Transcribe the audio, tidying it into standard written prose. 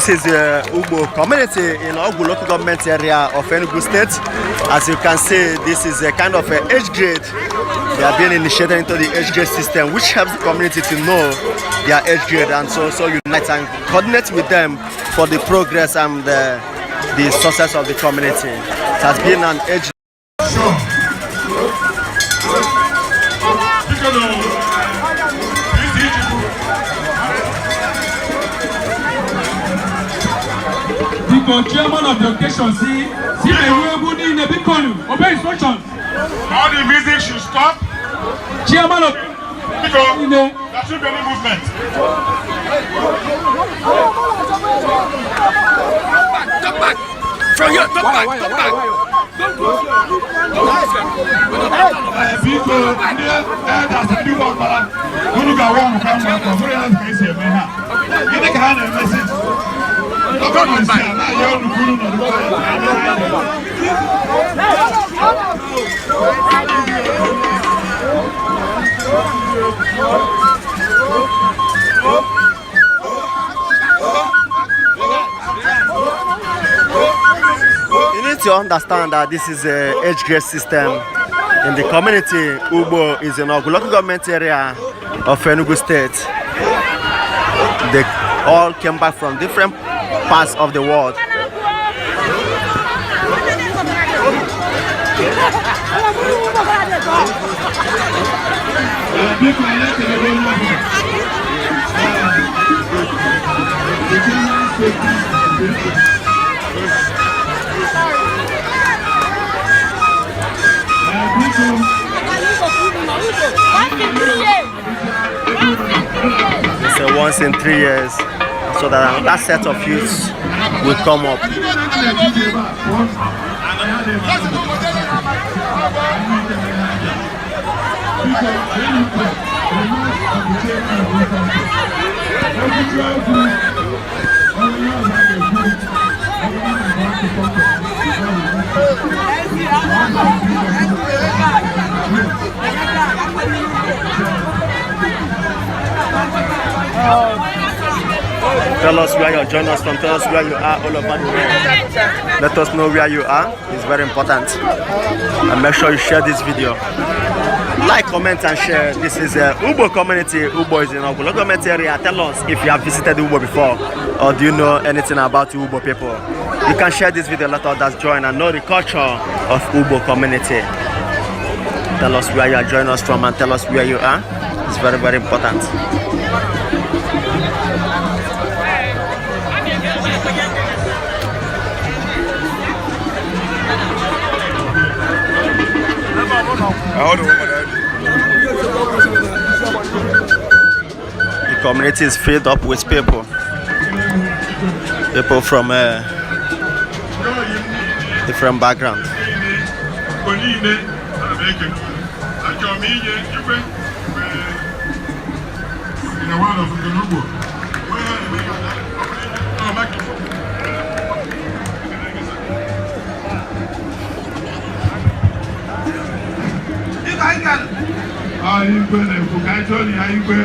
This is Ugbo community in Agwu local government area of Enugu state. As you can see, this is a kind of age grade. They are being initiated into the age grade system, which helps the community to know their age grade and so unite and coordinate with them for the progress and the success of the community. It has been an age. The chairman of the occasion, see in a big corner, obey instructions. All the music should stop. Chairman of because there should be any movement. Come back. From here, come back. You need to understand that this is a age grade system in the community. Ugbo is in Agwu local government area of Enugu state. They all came back from different parts of the world. It's a once in 3 years, so that that set of youths will come up. Tell us where you're joining us from. Tell us where you are all over the world. Let us know where you are. It's very important. And make sure you share this video. Like, comment, and share. This is Ugbo community. Ugbo is in Agwu local government area. Tell us if you have visited Ugbo before, or do you know anything about Ugbo people. You can share this video. Let others join and know the culture of Ugbo community. Tell us where you are joining us from and tell us where you are. It's very, very important. The community is filled up with people from different background. Ayigbe na-ekwu ka anyị chọọ na Ayigbe